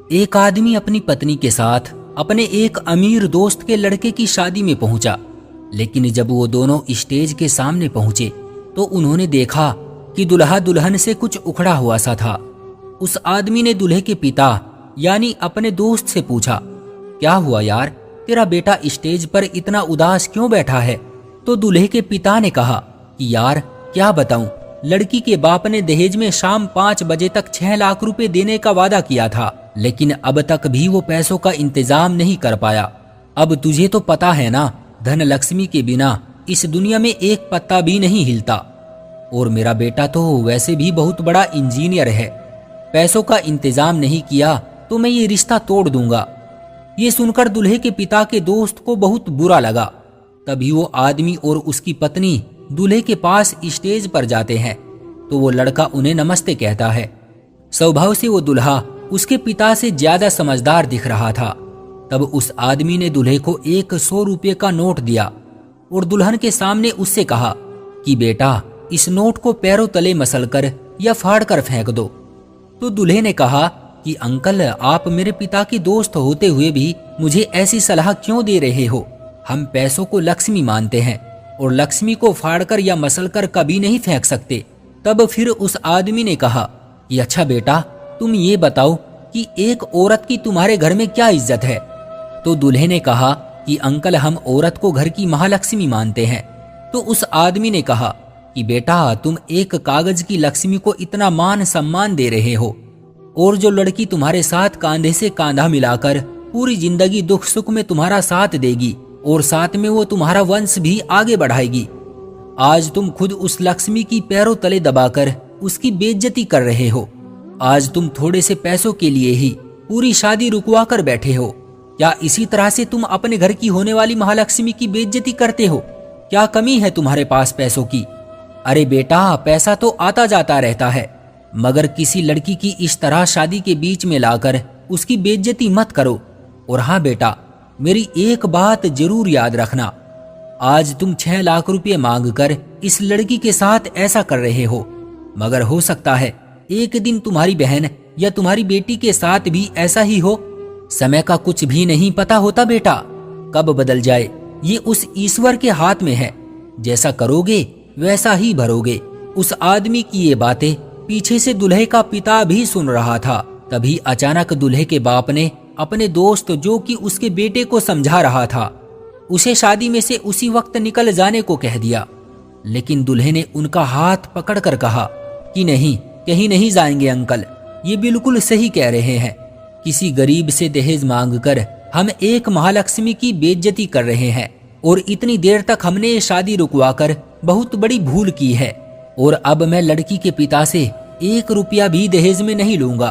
एक आदमी अपनी पत्नी के साथ अपने एक अमीर दोस्त के लड़के की शादी में पहुंचा, लेकिन जब वो दोनों स्टेज के सामने पहुंचे तो उन्होंने देखा कि दुल्हा दुल्हन से कुछ उखड़ा हुआ सा था। उस आदमी ने दूल्हे के पिता यानी अपने दोस्त से पूछा, क्या हुआ यार, तेरा बेटा स्टेज पर इतना उदास क्यों बैठा है? तो दूल्हे के पिता ने कहा कि यार क्या बताऊं, लड़की के बाप ने दहेज में शाम 5 बजे तक 6 लाख रुपए देने का वादा किया था, लेकिन अब तक भी वो पैसों का इंतजाम नहीं कर पाया। अब तुझे तो पता है ना, धन लक्ष्मी के बिना इस दुनिया में एक पत्ता भी नहीं हिलता, और मेरा बेटा तो वैसे भी बहुत बड़ा इंजीनियर है। पैसों का इंतजाम नहीं किया तो मैं ये रिश्ता तोड़ दूंगा। ये सुनकर दूल्हे के पिता के दोस्त को बहुत बुरा लगा। तभी वो आदमी और उसकी पत्नी दूल्हे के पास स्टेज पर जाते हैं तो वो लड़का उन्हें नमस्ते कहता है। स्वभाव से वो दूल्हा उसके पिता से ज्यादा समझदार दिख रहा था। तब उस आदमी ने दूल्हे को 100 रुपये का नोट दिया और दुल्हन के सामने उससे कहा कि बेटा, इस नोट को पैरों तले मसलकर या फाड़कर फेंक दो। तो दूल्हे ने कहा कि अंकल, आप मेरे पिता के दोस्त होते हुए भी मुझे ऐसी सलाह क्यों दे रहे हो? हम पैसों को लक्ष्मी मानते हैं और लक्ष्मी को फाड़कर या मसलकर कभी नहीं फेंक सकते। तब फिर उस आदमी ने कहा कि अच्छा बेटा, तुम ये बताओ कि एक औरत की तुम्हारे घर में क्या इज्जत है? तो दूल्हे ने कहा कि अंकल, हम औरत को घर की महालक्ष्मी मानते हैं। तो उस आदमी ने कहा कि बेटा, तुम एक कागज की लक्ष्मी को इतना मान सम्मान दे रहे हो, और जो लड़की तुम्हारे साथ कांधे से कांधा मिलाकर पूरी जिंदगी दुख सुख में तुम्हारा साथ देगी और साथ में वो तुम्हारा वंश भी आगे बढ़ाएगी, आज तुम खुद उस लक्ष्मी की पैरों तले दबाकर उसकी बेइज्जती कर रहे हो। आज तुम थोड़े से पैसों के लिए ही पूरी शादी रुकवा कर बैठे हो। क्या इसी तरह से तुम अपने घर की होने वाली महालक्ष्मी की बेइज्जती करते हो? क्या कमी है तुम्हारे पास पैसों की? अरे बेटा, पैसा तो आता जाता रहता है, मगर किसी लड़की की इस तरह शादी के बीच में लाकर उसकी बेइज्जती मत करो। और हाँ बेटा, मेरी एक बात जरूर याद रखना, आज तुम 6 लाख रुपये मांगकर इस लड़की के साथ ऐसा कर रहे हो, मगर हो सकता है एक दिन तुम्हारी बहन या तुम्हारी बेटी के साथ भी ऐसा ही हो। समय का कुछ भी नहीं पता होता बेटा, कब बदल जाए ये उस ईश्वर के हाथ में है। जैसा करोगे वैसा ही भरोगे। उस आदमी की ये बातें पीछे से दूल्हे का पिता भी सुन रहा था। तभी अचानक दूल्हे के बाप ने अपने दोस्त, जो कि उसके बेटे को समझा रहा था, उसे शादी में से उसी वक्त निकल जाने को कह दिया। लेकिन दूल्हे ने उनका हाथ पकड़कर कहा कि नहीं, कहीं नहीं जाएंगे अंकल, ये बिल्कुल सही कह रहे हैं। किसी गरीब से दहेज मांगकर हम एक महालक्ष्मी की बेइज्जती कर रहे हैं, और इतनी देर तक हमने ये शादी रुकवाकर बहुत बड़ी भूल की है, और अब मैं लड़की के पिता से 1 रुपया भी दहेज में नहीं लूंगा।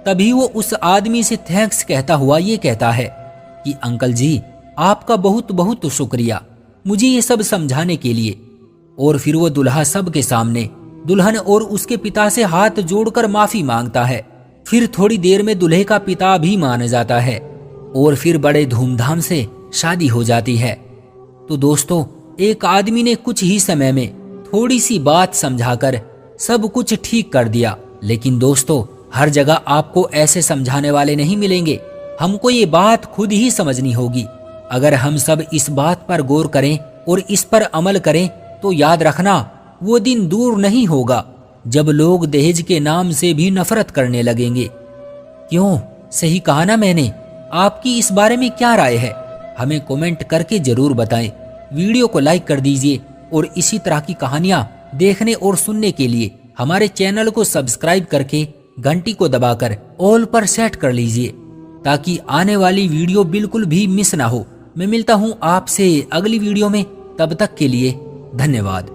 तभी वो उस आदमी से थैंक्स कहता हुआ ये कहता है कि अंकल जी, आपका बहुत बहुत शुक्रिया मुझे ये सब समझाने के लिए। और फिर वो दुल्हा सब के सामने दुल्हन और उसके पिता से हाथ जोड़कर माफी मांगता है। फिर थोड़ी देर में दूल्हे का पिता भी मान जाता है और फिर बड़े धूमधाम से शादी हो जाती है। तो दोस्तों, एक आदमी ने कुछ ही समय में थोड़ी सी बात समझाकर सब कुछ ठीक कर दिया। लेकिन दोस्तों, हर जगह आपको ऐसे समझाने वाले नहीं मिलेंगे। हमको ये बात खुद ही समझनी होगी। अगर हम सब इस बात पर गौर करें और इस पर अमल करें तो याद रखना, वो दिन दूर नहीं होगा जब लोग दहेज के नाम से भी नफरत करने लगेंगे। क्यों, सही कहा ना मैंने? आपकी इस बारे में क्या राय है? हमें कमेंट करके जरूर बताएं। वीडियो को लाइक कर दीजिए और इसी तरह की कहानियां देखने और सुनने के लिए हमारे चैनल को सब्सक्राइब करके घंटी को दबाकर ऑल पर सेट कर लीजिए, ताकि आने वाली वीडियो बिल्कुल भी मिस ना हो। मैं मिलता हूं आपसे अगली वीडियो में, तब तक के लिए धन्यवाद।